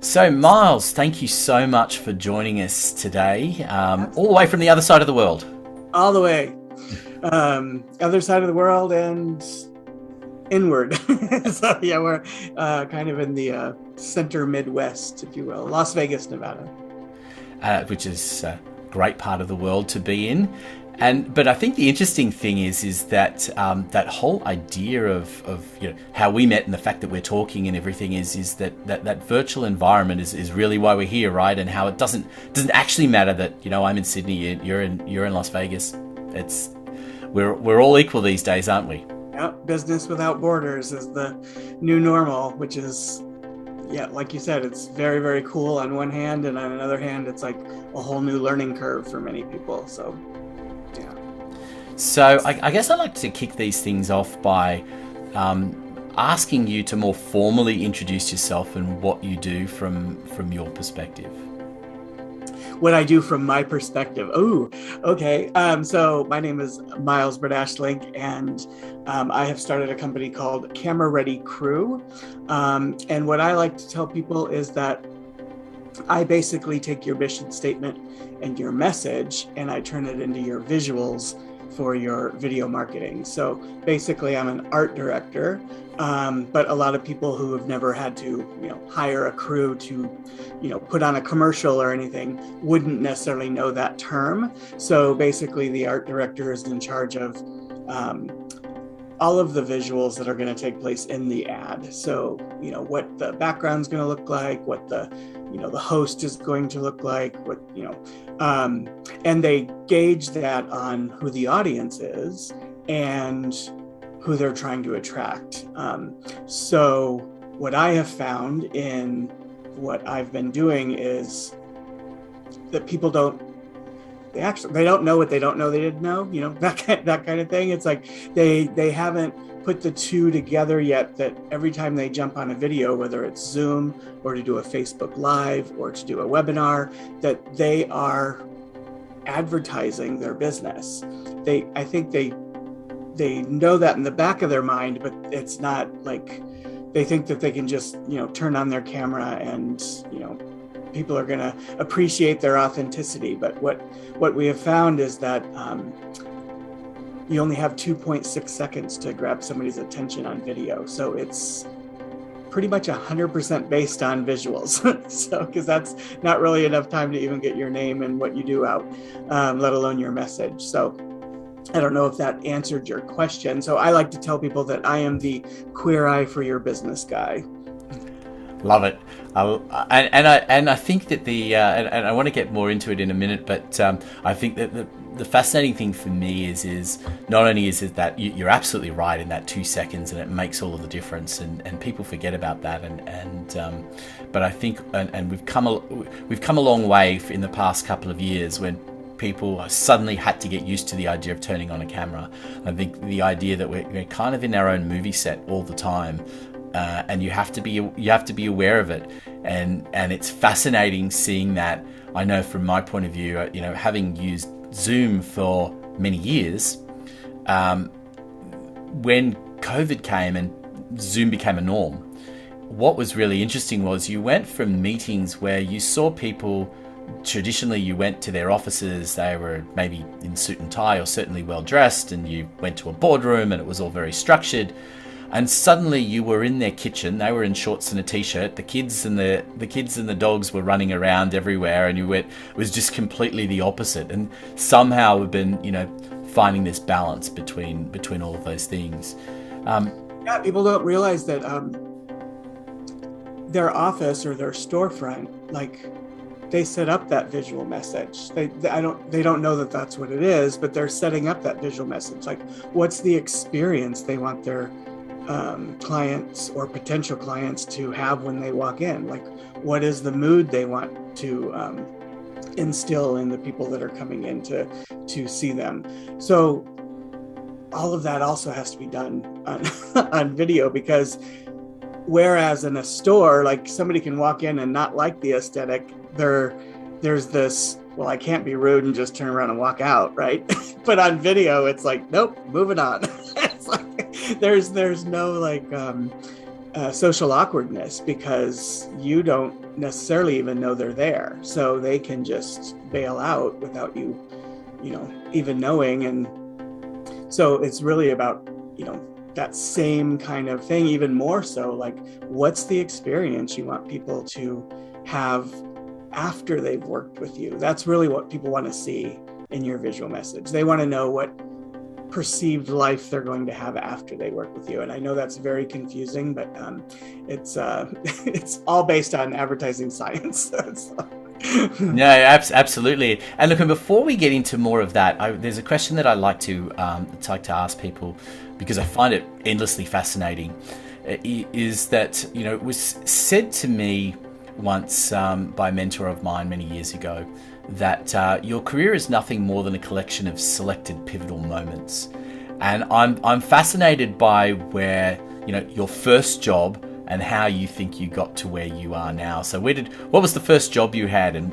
So, Miles, thank you so much for joining us today, all the way from the other side of the world. All the way, other side of the world and inward. So yeah, we're kind of in the center Midwest, if you will, Las Vegas, Nevada. Which is a great part of the world to be in. But I think the interesting thing is that that whole idea of how we met and the fact that we're talking and everything is that virtual environment is really why we're here, right? And how it doesn't actually matter that I'm in Sydney, you're in Las Vegas. We're all equal these days, aren't we? Yeah, business without borders is the new normal, which is, yeah, like you said, it's very, very cool on one hand, and on another hand, it's like a whole new learning curve for many people. So. Yeah. So I guess I'd like to kick these things off by asking you to more formally introduce yourself and what you do from your perspective. What I do from my perspective. Oh, okay. So my name is 𝗵𝘃𝗵𝗺, and I have started a company called Camera Ready Crew. And what I like to tell people is that I basically take your mission statement and your message and I turn it into your visuals for your video marketing. So basically I'm an art director, but a lot of people who have never had to, hire a crew to, put on a commercial or anything wouldn't necessarily know that term. So basically the art director is in charge of all of the visuals that are going to take place in the ad. So, what the background's going to look like, what the host is going to look like, and they gauge that on who the audience is and who they're trying to attract. So what I have found in what I've been doing is that people don't know what they don't know they didn't know, that kind of thing. It's like they haven't put the two together yet, that every time they jump on a video, whether it's Zoom or to do a Facebook Live or to do a webinar, that they are advertising their business. I think they know that in the back of their mind, but it's not like they think that they can just, turn on their camera and, people are going to appreciate their authenticity. But what we have found is that you only have 2.6 seconds to grab somebody's attention on video. So it's pretty much 100% based on visuals. So, because that's not really enough time to even get your name and what you do out, let alone your message. So I don't know if that answered your question. So I like to tell people that I am the queer eye for your business guy. Love it. And I think that and I want to get more into it in a minute, but I think that the fascinating thing for me is not only is it that you're absolutely right in that 2 seconds, and it makes all of the difference, and people forget about that, but I think and we've come a long way in the past couple of years when people suddenly had to get used to the idea of turning on a camera. I think the idea that we're kind of in our own movie set all the time. And you have to be aware of it, and it's fascinating seeing that. I know from my point of view, having used Zoom for many years, when COVID came and Zoom became a norm, what was really interesting was you went from meetings where you saw people. Traditionally, you went to their offices, they were maybe in suit and tie or certainly well dressed, and you went to a boardroom and it was all very structured. And suddenly you were in their kitchen, they were in shorts and a t-shirt, the kids and the dogs were running around everywhere, and it was just completely the opposite. And somehow we've been, finding this balance between all of those things. Yeah, people don't realize that their office or their storefront, like, they set up that visual message. They don't know that that's what it is, but they're setting up that visual message. Like, what's the experience they want their clients or potential clients to have when they walk in? Like, what is the mood they want to instill in the people that are coming in to see them? So all of that also has to be done on video, because whereas in a store, like, somebody can walk in and not like the aesthetic, there's this, well, I can't be rude and just turn around and walk out, right? But on video, it's like, nope, moving on. It's like there's no like social awkwardness because you don't necessarily even know they're there. So they can just bail out without you, even knowing. And so it's really about, that same kind of thing, even more so, like, what's the experience you want people to have after they've worked with you? That's really what people want to see in your visual message. They want to know what perceived life they're going to have after they work with you. And I know that's very confusing, but it's all based on advertising science. No, absolutely. And look, and before we get into more of that, there's a question that I like to ask people, because I find it endlessly fascinating. Is that, it was said to me once by a mentor of mine many years ago that your career is nothing more than a collection of selected pivotal moments. And I'm fascinated by where, your first job and how you think you got to where you are now. So what was the first job you had? And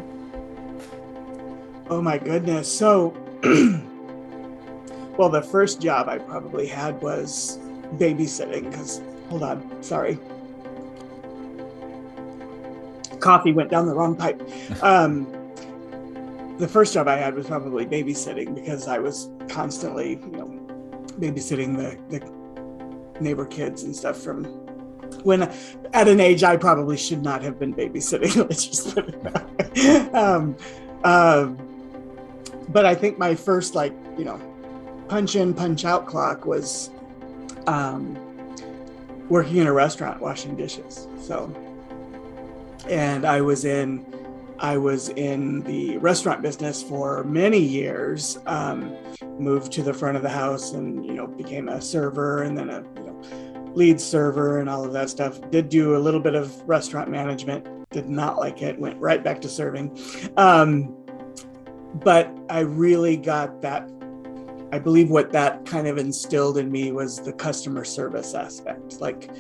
oh my goodness. So, well, the first job I probably had was babysitting, because, hold on, sorry. Coffee went down the wrong pipe. The first job I had was probably babysitting, because I was constantly, babysitting the neighbor kids and stuff from when at an age I probably should not have been babysitting. Let's just put it that way. But I think my first, punch in, punch out clock was working in a restaurant washing dishes. So, and I was in the restaurant business for many years, moved to the front of the house and, became a server and then a lead server and all of that stuff. Did do a little bit of restaurant management, did not like it, went right back to serving. But I really got that. I believe what that kind of instilled in me was the customer service aspect, like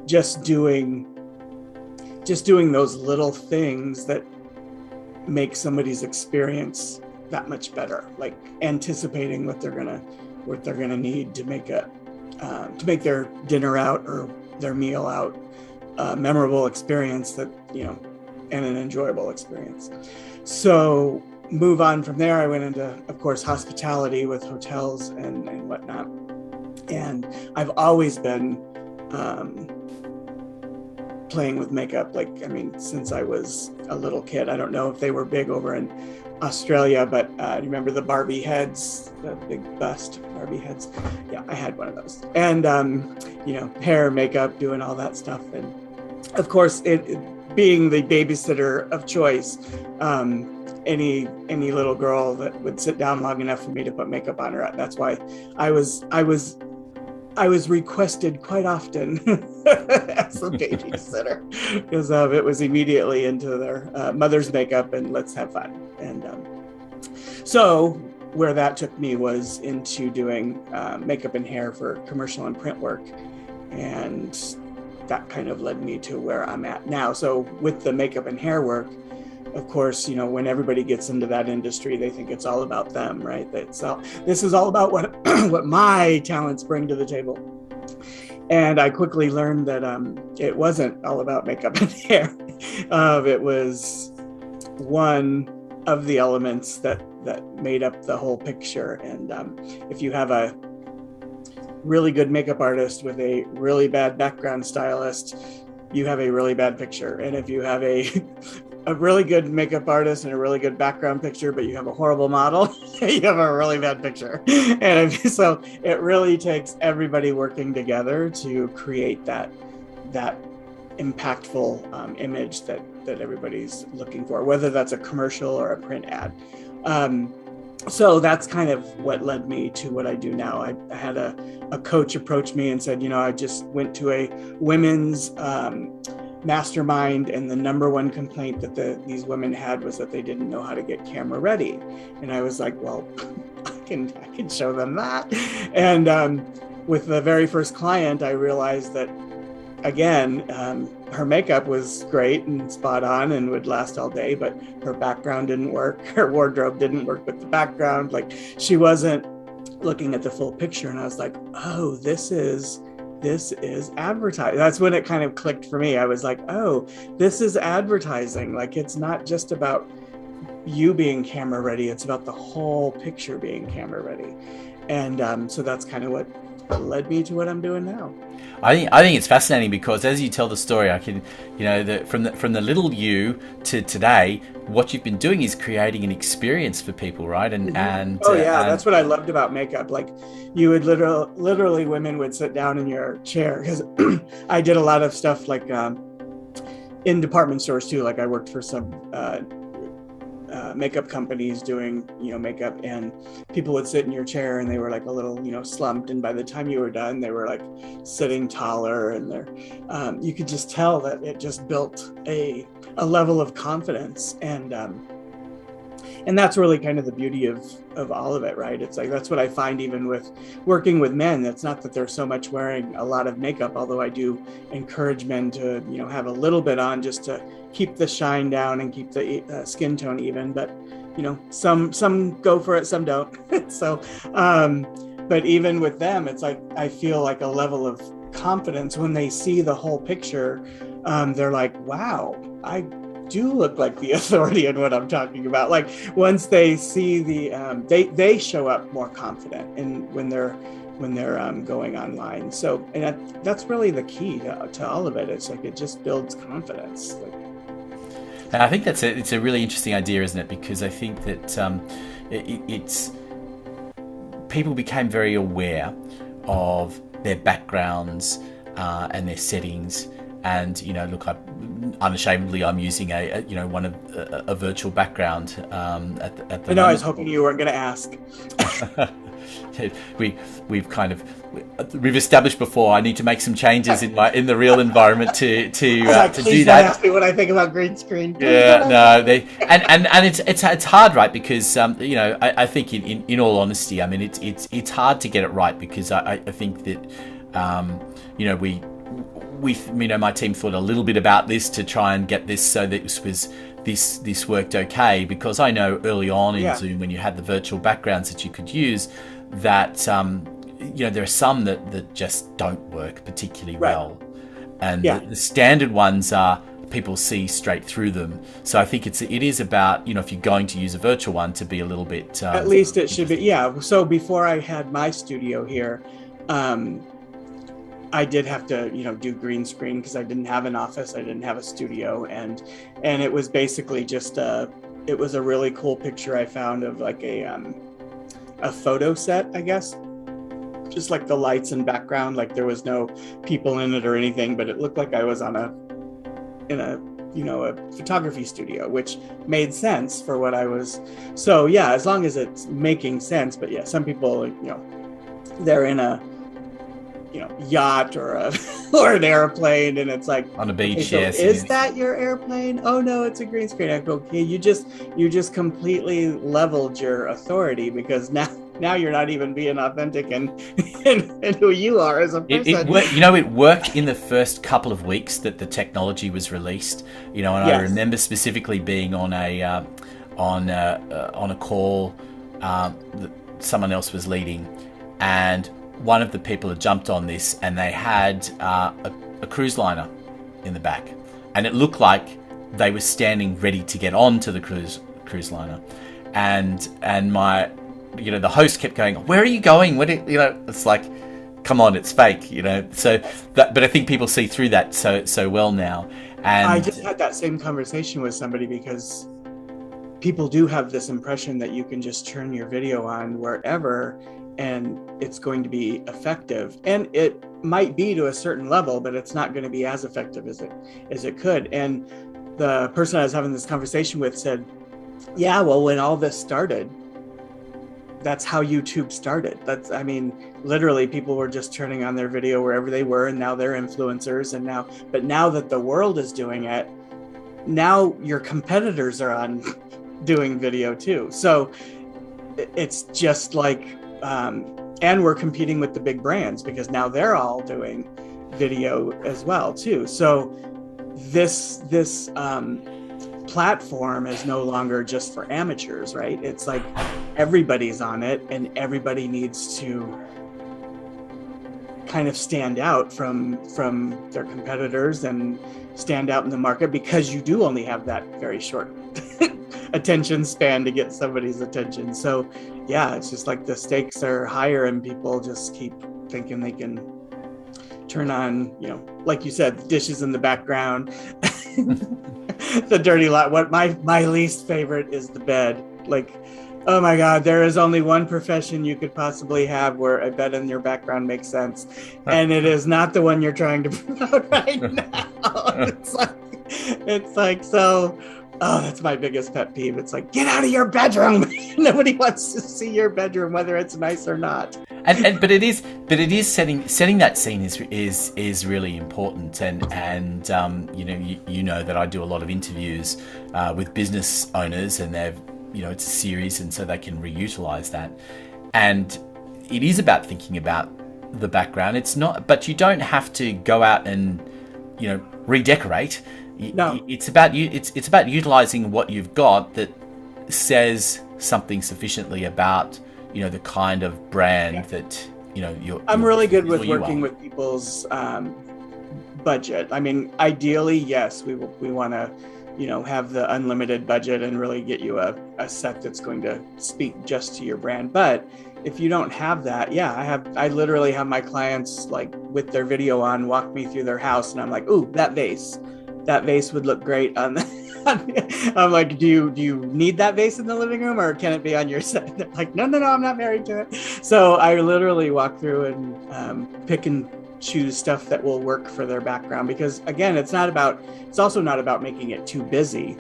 just doing those little things that make somebody's experience that much better, like anticipating what they're gonna need to make their dinner out or their meal out a memorable experience that, and an enjoyable experience. So move on from there, I went into, of course, hospitality with hotels and whatnot. And I've always been playing with makeup, since I was a little kid. I don't know if they were big over in Australia, but you remember the Barbie heads, the big bust Barbie heads? Yeah, I had one of those. And, hair, makeup, doing all that stuff. And of course, it being the babysitter of choice, any little girl that would sit down long enough for me to put makeup on her, that's why I was requested quite often as a babysitter, because it was immediately into their mother's makeup and let's have fun. And so where that took me was into doing makeup and hair for commercial and print work. And that kind of led me to where I'm at now. So with the makeup and hair work, of course, when everybody gets into that industry, they think it's all about them, right? This is all about what my talents bring to the table. And I quickly learned that it wasn't all about makeup and hair. It was one of the elements that made up the whole picture. And if you have a really good makeup artist with a really bad background stylist, you have a really bad picture. And if you have a really good makeup artist and a really good background picture, but you have a horrible model, you have a really bad picture. And so it really takes everybody working together to create that impactful image that everybody's looking for, whether that's a commercial or a print ad. So that's kind of what led me to what I do now. I had a coach approach me and said, I just went to a women's mastermind, and the number one complaint that these women had was that they didn't know how to get camera ready. And I was like, well, I can show them that. And with the very first client, I realized that, again, her makeup was great and spot on and would last all day, but her background didn't work. Her wardrobe didn't work with the background. Like, she wasn't looking at the full picture. And I was like, oh, this is this is advertising. That's when it kind of clicked for me. I was like, oh, this is advertising. Like, it's not just about you being camera ready, it's about the whole picture being camera ready. And so that's kind of what led me to what I'm doing now. I think it's fascinating because as you tell the story, I can, from the little you to today, what you've been doing is creating an experience for people, right? And that's what I loved about makeup. Like, you would literally women would sit down in your chair, because I did a lot of stuff like in department stores too. Like, I worked for some makeup companies doing makeup, and people would sit in your chair and they were like a little slumped, and by the time you were done they were like sitting taller, and you could just tell that it just built a level of confidence, and that's really kind of the beauty of all of it, right? It's like, that's what I find even with working with men. It's not that they're so much wearing a lot of makeup, although I do encourage men to have a little bit on just to keep the shine down and keep the skin tone even, but some go for it, some don't. So but even with them, it's like I feel like a level of confidence when they see the whole picture. They're like, wow, I do look like the authority in what I'm talking about. Like, once they see they show up more confident when they're going online. So, and that's really the key to all of it. It's like, it just builds confidence. And I think it's a really interesting idea, isn't it? Because I think that it's people became very aware of their backgrounds and their settings. And look, unashamedly, I'm using a virtual background at the moment. I was hoping you weren't going to ask. We've established before. I need to make some changes in the real environment to do that. Ask me what I think about green screen. Yeah, no, it's hard, right? Because I think in all honesty, I mean, it's hard to get it right, because I think that my team thought a little bit about this to try and get this so that this worked okay, because I know early on in Zoom, when you had the virtual backgrounds that you could use, that there are some that just don't work particularly well, and the standard ones are people see straight through them. So I think it is about if you're going to use a virtual one, to be a little bit at least it should be. So before I had my studio here, I did have to, do green screen, because I didn't have an office, I didn't have a studio, and it was basically just it was a really cool picture I found of like a photo set, I guess, just like the lights and background, like there was no people in it or anything, but it looked like I was in a photography studio, which made sense for what I was. So yeah, as long as it's making sense. But some people, they're in a yacht or an airplane, and it's like on a beach. Okay, so is that your airplane? Oh no, it's a green screen. I go, okay, you just completely leveled your authority, because now you're not even being authentic and who you are as a person. It worked in the first couple of weeks that the technology was released. And I remember specifically being on a call that someone else was leading, and one of the people had jumped on this, and they had a cruise liner in the back, and it looked like they were standing ready to get on to the cruise liner, and my the host kept going, "Where are you going? It's like, come on, it's fake, So but I think people see through that so well now. And I just had that same conversation with somebody, because people do have this impression that you can just turn your video on wherever and it's going to be effective, and it might be to a certain level, but it's not going to be as effective as it could. And the person I was having this conversation with said, yeah, well, when all this started, that's how YouTube started. Literally people were just turning on their video wherever they were, and now they're influencers, but now that the world is doing it, now your competitors are on doing video too. So it's just like, and we're competing with the big brands, because now they're all doing video as well too. So this platform is no longer just for amateurs, right? It's like everybody's on it, and everybody needs to kind of stand out from their competitors and stand out in the market, because you do only have that very short attention span to get somebody's attention. So yeah, it's just like the stakes are higher and people just keep thinking they can turn on, you know, like you said, dishes in the background, the dirty lot. What my least favorite is the bed. Like, oh my God, there is only one profession you could possibly have where a bed in your background makes sense. And it is not the one you're trying to promote right now. It's like, so, oh, that's my biggest pet peeve. It's like, get out of your bedroom. Nobody wants to see your bedroom, whether it's nice or not. But it is setting that scene is really important. And you know that I do a lot of interviews with business owners, and they've, you know, it's a series, and so they can reutilize that. And it is about thinking about the background. It's not, but you don't have to go out and, you know, redecorate. No. It's about it's about utilizing what you've got that says something sufficiently about, you know, the kind of brand that, you know, I'm really good with working with people's budget. I mean, ideally, yes, we want to, you know, have the unlimited budget and really get you a set that's going to speak just to your brand. But if you don't have that, yeah, I literally have my clients, like, with their video on, walk me through their house, and I'm like, ooh, that vase would look great on the I'm like, do you need that vase in the living room, or can it be on your set? They're like, no, I'm not married to it. So I literally walk through and pick and choose stuff that will work for their background, because again, it's also not about making it too busy.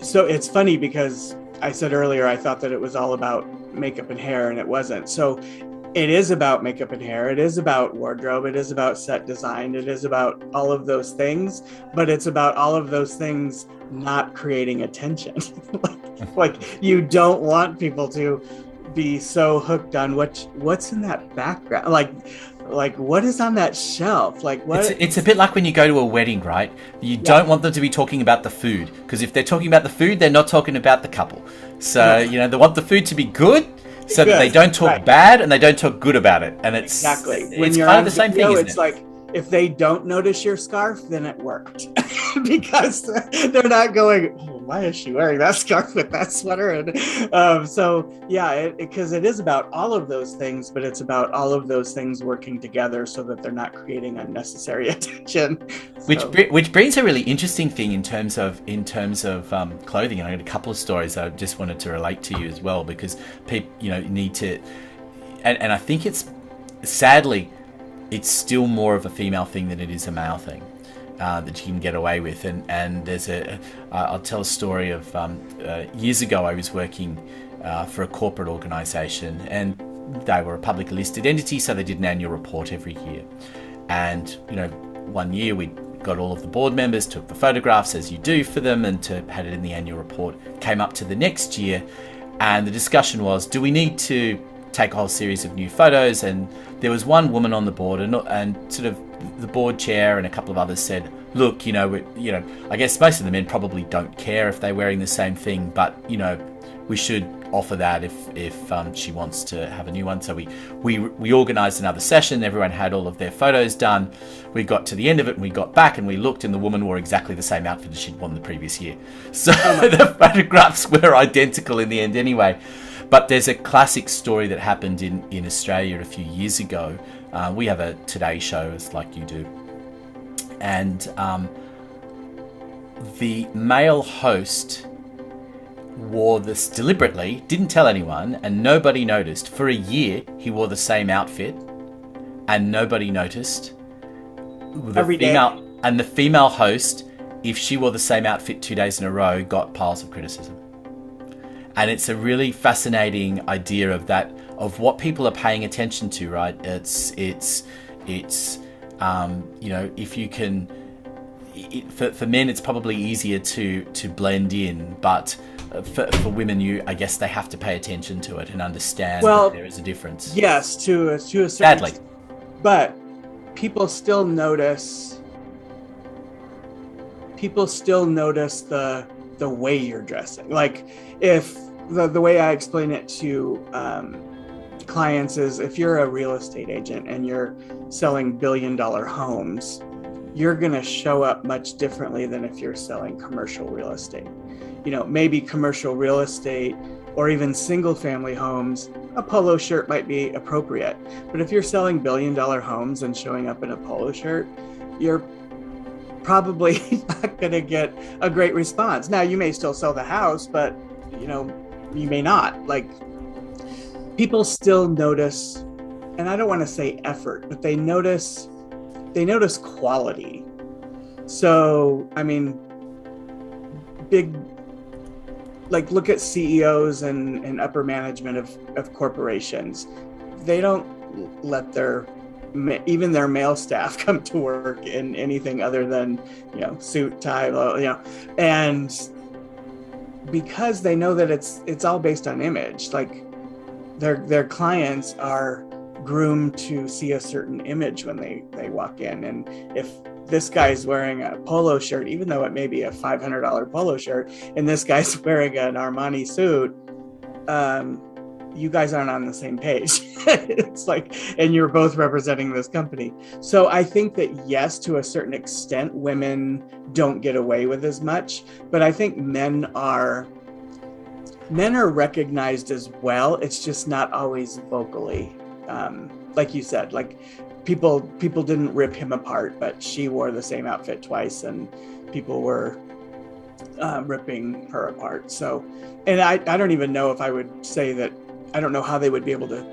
So it's funny, because I said earlier I thought that it was all about makeup and hair, and it wasn't. So it is about makeup and hair, it is about wardrobe, it is about set design, it is about all of those things, but it's about all of those things not creating attention. like you don't want people to be so hooked on what's in that background, like what is on that shelf, like what. It's a bit like when you go to a wedding, right? You don't want them to be talking about the food, because if they're talking about the food, they're not talking about the couple. So you know, they want the food to be good, so that they don't talk bad and they don't talk good about it. And it's exactly it's kind of the same thing, isn't it's it? like, if they don't notice your scarf, then it worked. Because they're not going, oh, why is she wearing that scarf with that sweater? And so yeah, because it is about all of those things, but it's about all of those things working together so that they're not creating unnecessary attention. Which brings a really interesting thing in terms of clothing. And I got a couple of stories I just wanted to relate to you as well, because people, you know, need to, and I think it's, sadly, it's still more of a female thing than it is a male thing that you can get away with. And there's I'll tell a story of years ago I was working for a corporate organisation, and they were a publicly listed entity, so they did an annual report every year. And, you know, one year we got all of the board members, took the photographs as you do for them, and had it in the annual report. Came up to the next year, and the discussion was, do we need to take a whole series of new photos? And there was one woman on the board, and sort of the board chair and a couple of others said, look, you know, I guess most of the men probably don't care if they're wearing the same thing, but, you know, we should offer that if she wants to have a new one. So we organised another session. Everyone had all of their photos done. We got to the end of it, and we got back and we looked, and the woman wore exactly the same outfit as she'd worn the previous year. So the photographs were identical in the end anyway. But there's a classic story that happened in Australia a few years ago. We have a Today show, as like you do. And the male host wore this deliberately, didn't tell anyone, and nobody noticed. For a year, he wore the same outfit, and nobody noticed. Every day. And the female host, if she wore the same outfit 2 days in a row, got piles of criticism. And it's a really fascinating idea of what people are paying attention to, right? It's you know, if you can, for men, it's probably easier to blend in, but for women, I guess they have to pay attention to it and understand that there is a difference. Yes, to a certain Sadly. extent. But people still notice the way you're dressing. Like, if the way I explain it to clients is if you're a real estate agent and you're selling billion-dollar homes, you're going to show up much differently than if you're selling commercial real estate. You know, maybe commercial real estate or even single family homes, a polo shirt might be appropriate. But if you're selling billion-dollar homes and showing up in a polo shirt, you're probably not going to get a great response. Now, you may still sell the house, but you know, you may not. Like, people still notice, and I don't want to say effort, but they notice quality. So, I mean, look at CEOs and upper management of corporations. They don't let even their male staff come to work in anything other than, you know, suit, tie, you know, and because they know that it's all based on image. Like, their clients are groomed to see a certain image when they walk in. And if this guy's wearing a polo shirt, even though it may be a $500 polo shirt, and this guy's wearing an Armani suit, you guys aren't on the same page. It's like, and you're both representing this company. So I think that, yes, to a certain extent, women don't get away with as much, but I think men are recognized as well. It's just not always vocally. Like you said, like people didn't rip him apart, but she wore the same outfit twice and people were ripping her apart. So, and I don't even know if I would say that, I don't know how they would be able to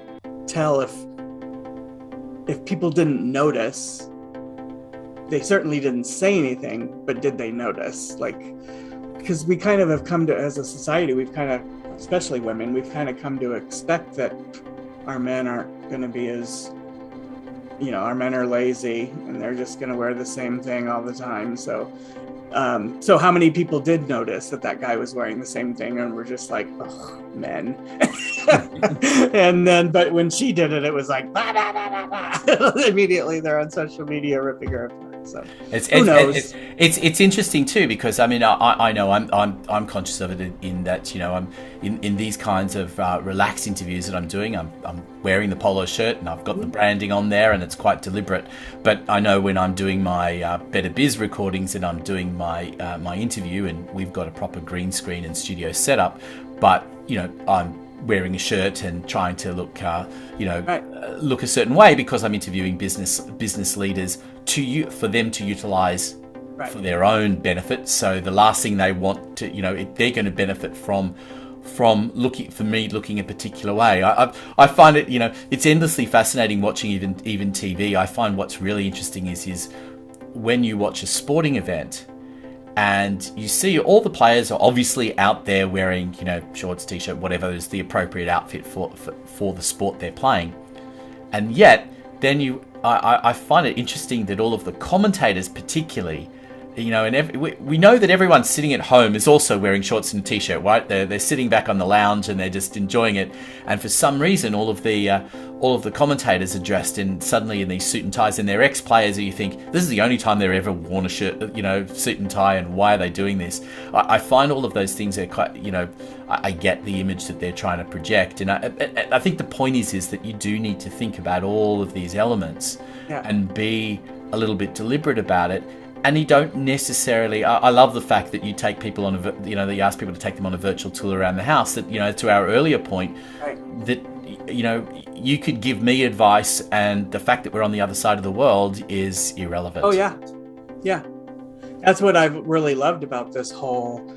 tell if people didn't notice. They certainly didn't say anything, but did they notice? Like, because we kind of have come to, as a society, we've kind of, especially women, we've kind of come to expect that our men aren't going to be as, you know, our men are lazy and they're just going to wear the same thing all the time. So how many people did notice that guy was wearing the same thing and were just like, oh, men. And then, but when she did it, it was like, bah, bah, bah, bah, bah. Immediately they're on social media ripping her apart. So who knows? It's interesting too, because I mean, I know I'm conscious of it in that, you know, I'm in these kinds of relaxed interviews that I'm doing, I'm wearing the polo shirt and I've got the branding on there and it's quite deliberate. But I know when I'm doing my Better Biz recordings and I'm doing my interview and we've got a proper green screen and studio setup, but you know, I'm wearing a shirt and trying to look, look a certain way because I'm interviewing business leaders for them to utilize for their own benefit. So the last thing they want to, you know, they're going to benefit from looking a particular way. I find it, you know, it's endlessly fascinating watching even TV. I find what's really interesting is when you watch a sporting event and you see all the players are obviously out there wearing, you know, shorts, t-shirt, whatever is the appropriate outfit for the sport they're playing. And yet then I find it interesting that all of the commentators particularly, you know, and we know that everyone sitting at home is also wearing shorts and a t-shirt, right? They're sitting back on the lounge and they're just enjoying it. And for some reason, all of the commentators are dressed suddenly in these suit and ties, and they're ex-players. And you think this is the only time they've ever worn a shirt, you know, suit and tie, and why are they doing this? I find all of those things are quite, you know, I get the image that they're trying to project, and I think the point is that you do need to think about all of these elements and be a little bit deliberate about it. And you don't necessarily, I love the fact that you take people on that you ask people to take them on a virtual tour around the house, that, you know, to our earlier point, that, you know, you could give me advice and the fact that we're on the other side of the world is irrelevant. Oh, yeah. Yeah. That's what I've really loved about this whole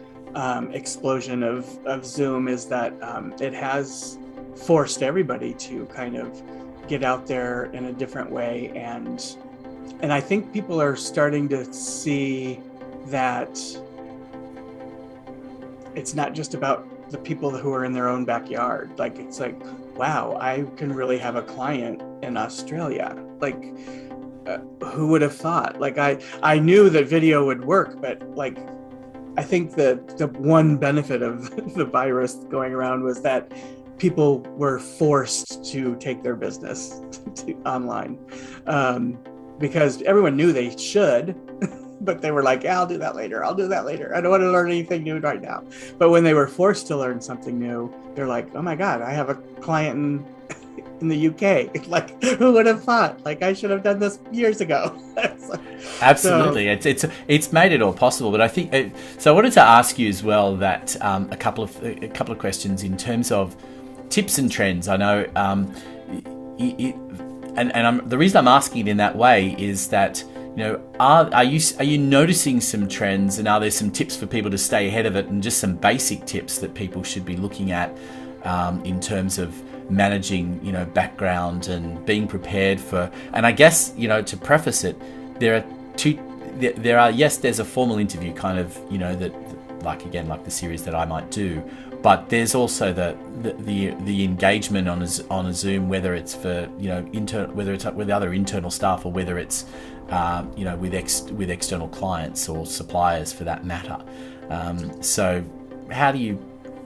explosion of Zoom, is that it has forced everybody to kind of get out there in a different way. And I think people are starting to see that it's not just about the people who are in their own backyard. Like, it's like, wow, I can really have a client in Australia. Like, who would have thought? Like, I knew that video would work, but like, I think that the one benefit of the virus going around was that people were forced to take their business online. Because everyone knew they should, but they were like, I'll do that later. I don't want to learn anything new right now. But when they were forced to learn something new, they're like, oh my God, I have a client in the UK. Like, who would have thought? Like, I should have done this years ago. Like, absolutely, it's made it all possible. But I think so. I wanted to ask you as well that a couple of questions in terms of tips and trends. I know, the reason I'm asking it in that way is that, you know, are you noticing some trends, and are there some tips for people to stay ahead of it, and just some basic tips that people should be looking at in terms of managing, you know, background and being prepared for? And I guess, you know, to preface it, there's a formal interview kind of, you know, that like the series that I might do, but there's also the engagement on a Zoom, whether it's for, you know, whether it's with other internal staff, or whether it's you know, with external clients or suppliers for that matter. So how do you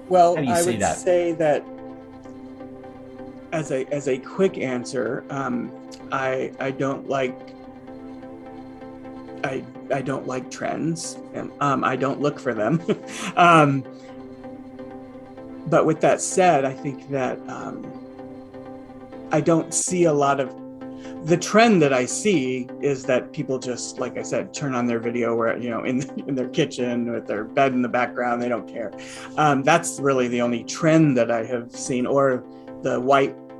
see that? Say that as a quick answer, I don't like trends. I don't look for them. But with that said, I think that I don't see a lot of the trend that I see is that people just, like I said, turn on their video where, you know, in their kitchen with their bed in the background, they don't care. That's really the only trend that I have seen, or the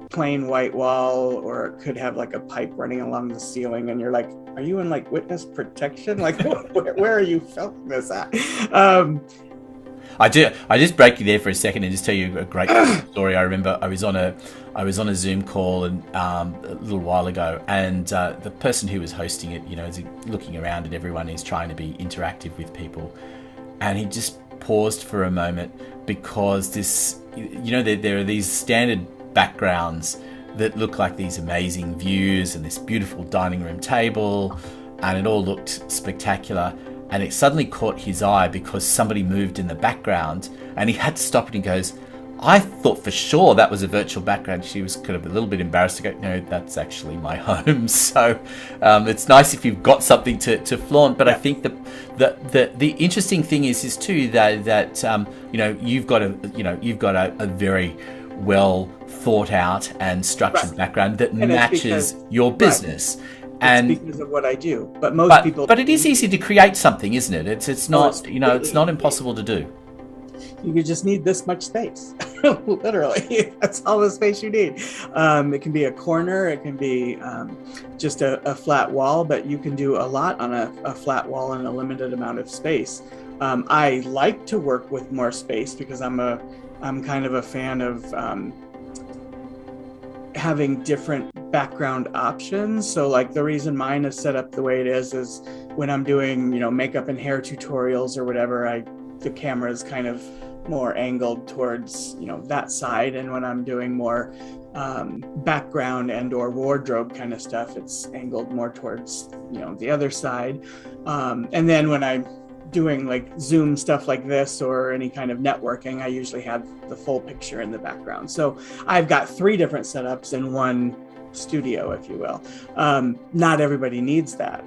plain white wall, or it could have like a pipe running along the ceiling, and you're like, are you in like witness protection? Like, where are you filming this at? I just break you there for a second and just tell you a great story. I remember I was on a Zoom call and a little while ago, and the person who was hosting it, you know, is looking around at everyone. He's trying to be interactive with people, and he just paused for a moment because this, you know, there are these standard backgrounds that look like these amazing views and this beautiful dining room table, and it all looked spectacular. And it suddenly caught his eye because somebody moved in the background, and he had to stop it. And he goes, I thought for sure that was a virtual background. She was kind of a little bit embarrassed to go, no, that's actually my home. So it's nice if you've got something to flaunt. But I think the interesting thing is too that you know, you've got a very well thought out and structured background that matches your business. And it's because of what I do, but people. But it is easy to create something, isn't it? It's not, you know, it's not impossible to do. You just need this much space, literally. That's all the space you need. It can be a corner, it can be just a flat wall, but you can do a lot on a flat wall in a limited amount of space. I like to work with more space because I'm kind of a fan of having different background options. So like the reason mine is set up the way it is when I'm doing, you know, makeup and hair tutorials or whatever, the camera is kind of more angled towards, you know, that side. And when I'm doing more background and or wardrobe kind of stuff, it's angled more towards, you know, the other side. And then when I'm doing like Zoom stuff like this or any kind of networking, I usually have the full picture in the background. So I've got 3 different setups in one studio, if you will. Not everybody needs that.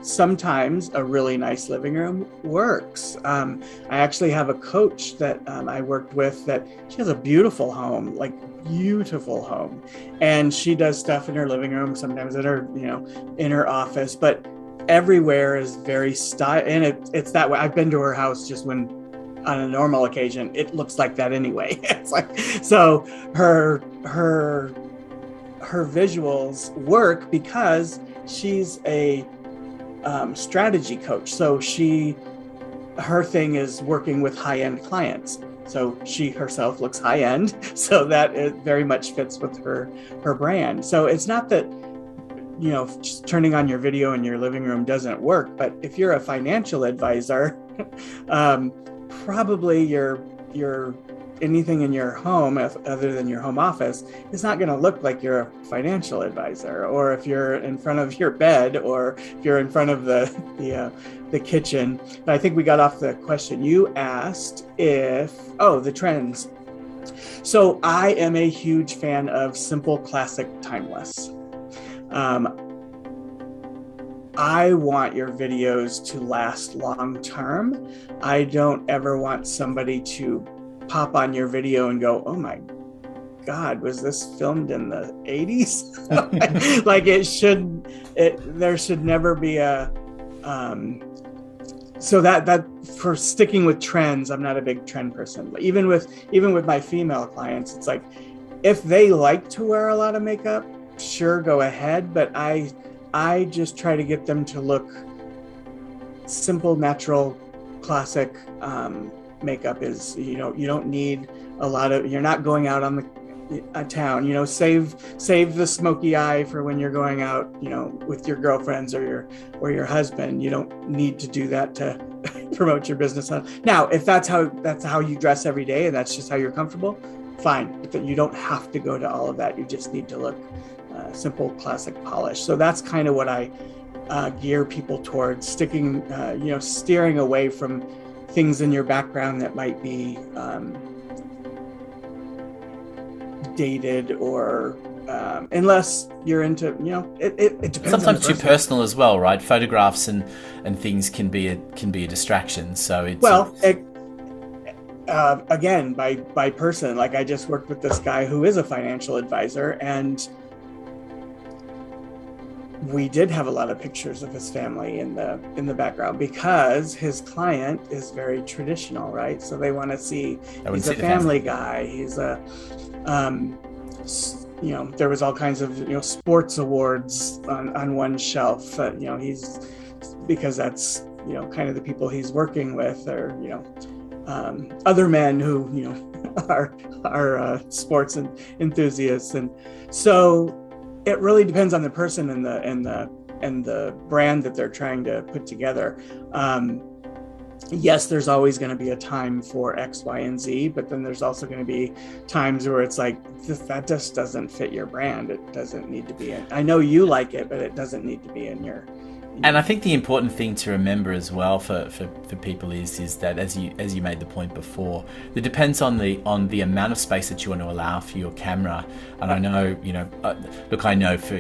Sometimes a really nice living room works. I actually have a coach that I worked with that she has a beautiful home, like beautiful home. And she does stuff in her living room, sometimes in her, you know, in her office, but everywhere is very and it's that way. I've been to her house just when on a normal occasion, it looks like that anyway. It's like, so her visuals work because she's a strategy coach. So her thing is working with high-end clients. So she herself looks high-end. So that it very much fits with her brand. So it's not that, you know, just turning on your video in your living room doesn't work. But if you're a financial advisor, probably your anything in your home other than your home office is not going to look like you're a financial advisor. Or if you're in front of your bed, or if you're in front of the kitchen. But I think we got off the question you asked the trends. So I am a huge fan of simple, classic, timeless. I want your videos to last long term. I don't ever want somebody to pop on your video and go, oh my God, was this filmed in the 80s? Like there should never be a, so that for sticking with trends, I'm not a big trend person. But even with my female clients, it's like, if they like to wear a lot of makeup, sure, go ahead. But I just try to get them to look simple, natural, classic. Makeup is, you don't need a lot of, you're not going out on the town, save the smoky eye for when you're going out, with your girlfriends or your husband. You don't need to do that to promote your business. Now, if that's how you dress every day and that's just how you're comfortable, fine. But you don't have to go to all of that. You just need to look simple, classic, polished. So that's kind of what I gear people towards, sticking, steering away from things in your background that might be dated, or unless you're into, it depends. Sometimes too personal as well, right? Photographs and things can be a distraction. So it's again, by person. Like, I just worked with this guy who is a financial advisor, and we did have a lot of pictures of his family in the background, because his client is very traditional, right? So they want to see he's a family guy. He's a, there was all kinds of, sports awards on one shelf. He's, because that's, kind of the people he's working with, or, other men who, are sports enthusiasts. And so it really depends on the person and the brand that they're trying to put together. Yes, there's always going to be a time for X, Y, and Z, but then there's also going to be times where it's like, that just doesn't fit your brand. It doesn't need to be in. I know you like it, but it doesn't need to be in your. And I think the important thing to remember as well for people is that, as you made the point before, it depends on the amount of space that you want to allow for your camera. And I know, I know for,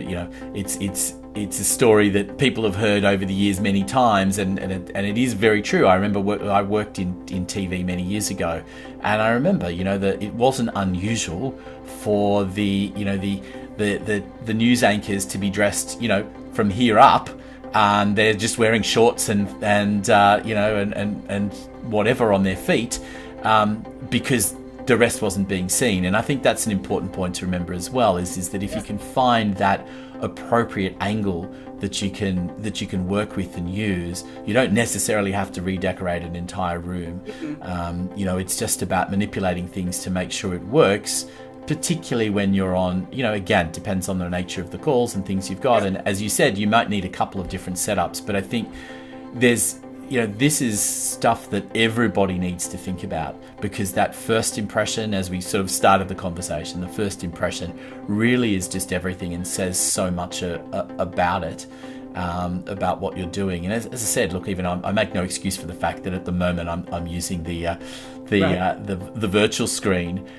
it's a story that people have heard over the years many times, and it is very true. I remember I worked in TV many years ago, and I remember, that it wasn't unusual for the news anchors to be dressed, from here up. And they're just wearing shorts and whatever on their feet, because the rest wasn't being seen. And I think that's an important point to remember as well, is that if you can find that appropriate angle that you can work with and use, you don't necessarily have to redecorate an entire room. It's just about manipulating things to make sure it works, particularly when you're on, again, depends on the nature of the calls and things you've got. And as you said, you might need a couple of different setups, but I think there's, this is stuff that everybody needs to think about, because that first impression, as we sort of started the conversation, the first impression really is just everything and says so much about it. About what you're doing. And as I said, look, even I make no excuse for the fact that at the moment I'm using the virtual screen,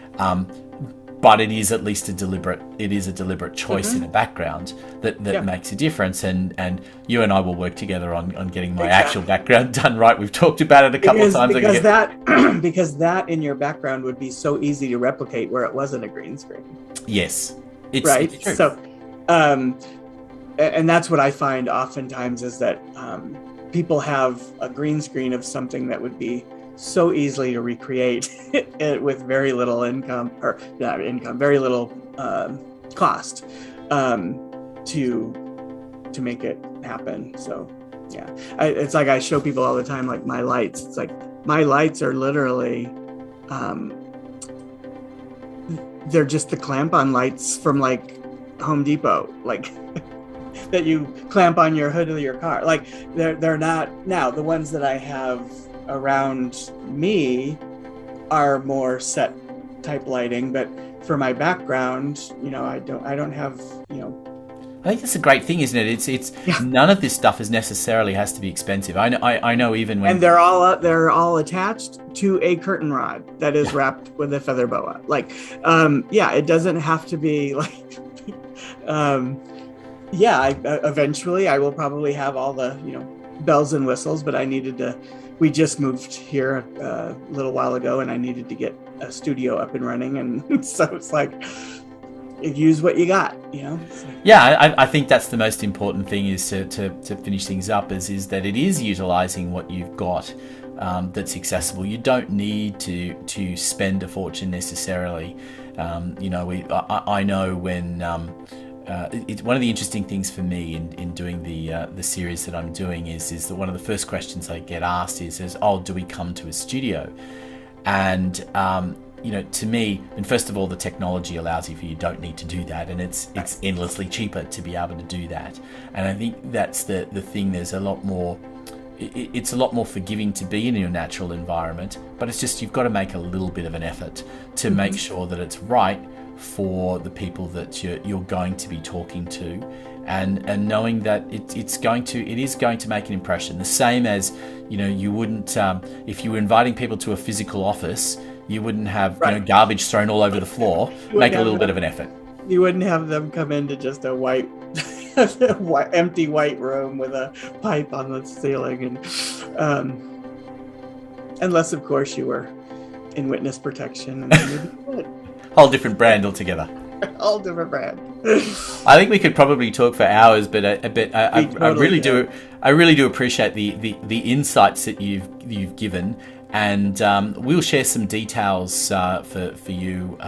but it is at least a deliberate choice in the background that makes a difference. And you and I will work together on getting my actual background done right. We've talked about it a couple of times. Because that in your background would be so easy to replicate where it wasn't a green screen. Yes, it's true. So, and that's what I find oftentimes, is that people have a green screen of something that would be so easily to recreate with very little very little cost to make it happen. So yeah, it's like I show people all the time, like my lights. It's like my lights are literally they're just the clamp-on lights from like Home Depot, like that you clamp on your hood of your car. Like they're not, now the ones that I have around me are more set type lighting, but for my background, I don't have, I think that's a great thing, isn't it? It's none of this stuff necessarily has to be expensive. I know even when, and they're all attached to a curtain rod that is wrapped with a feather boa. Like, it doesn't have to be like, eventually I will probably have all the, bells and whistles, but I needed to we just moved here a little while ago, and I needed to get a studio up and running, and so it's like, use what you got, you know. Yeah, I think that's the most important thing, is to finish things up, is that it is utilizing what you've got that's accessible. You don't need to spend a fortune necessarily. You know, I know when it's one of the interesting things for me in doing the series that I'm doing is that one of the first questions I get asked is oh, do we come to a studio? And you know, to me, and first of all, the technology allows you don't need to do that, and it's endlessly cheaper to be able to do that. And I think that's the thing. There's a lot more. It's a lot more forgiving to be in your natural environment, but it's just you've got to make a little bit of an effort to make sure that it's right for the people that you're going to be talking to, and knowing that it is going to make an impression. The same as, you know, you wouldn't if you were inviting people to a physical office, you wouldn't have you know, garbage thrown all over the floor. Make a little bit of an effort. You wouldn't have them come into just a white empty white room with a pipe on the ceiling, and unless of course you were in witness protection, and then you'd be good. Whole different brand altogether. Whole different brand. I think we could probably talk for hours, but I really do appreciate the insights that you've given, and we'll share some details for you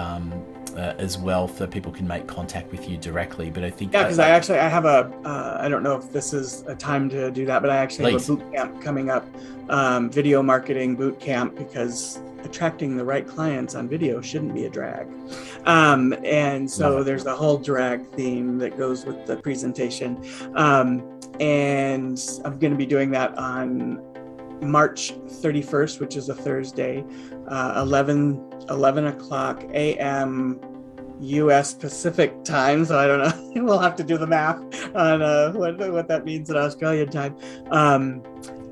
as well, so people can make contact with you directly. But I think because I have a I don't know if this is a time to do that, but I actually have a boot camp coming up, video marketing boot camp, because attracting the right clients on video shouldn't be a drag. And so there's a whole drag theme that goes with the presentation. And I'm going to be doing that on March 31st, which is a Thursday, 11 o'clock a.m. U.S. Pacific time. So I don't know. We'll have to do the math on what that means in Australian time.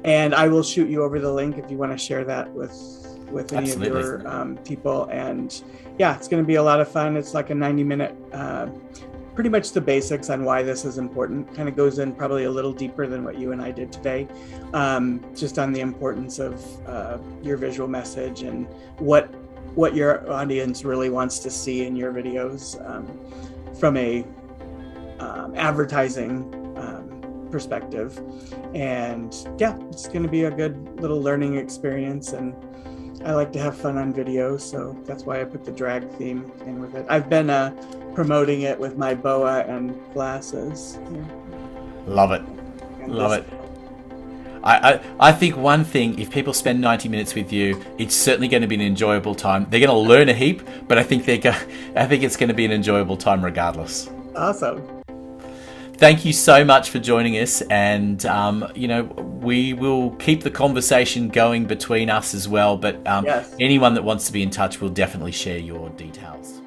And I will shoot you over the link if you want to share that with any of your people. And yeah, it's going to be a lot of fun. It's like a 90-minute, pretty much the basics on why this is important. Kind of goes in probably a little deeper than what you and I did today, just on the importance of your visual message and what your audience really wants to see in your videos, from a advertising perspective. And yeah, it's going to be a good little learning experience, and I like to have fun on video, so that's why I put the drag theme in with it. I've been promoting it with my boa and glasses. Yeah. Love it. Love it. I think one thing, if people spend 90 minutes with you, it's certainly going to be an enjoyable time. They're going to learn a heap, but I think it's going to be an enjoyable time regardless. Awesome. Thank you so much for joining us, and you know, we will keep the conversation going between us as well, but yes. Anyone that wants to be in touch will definitely share your details.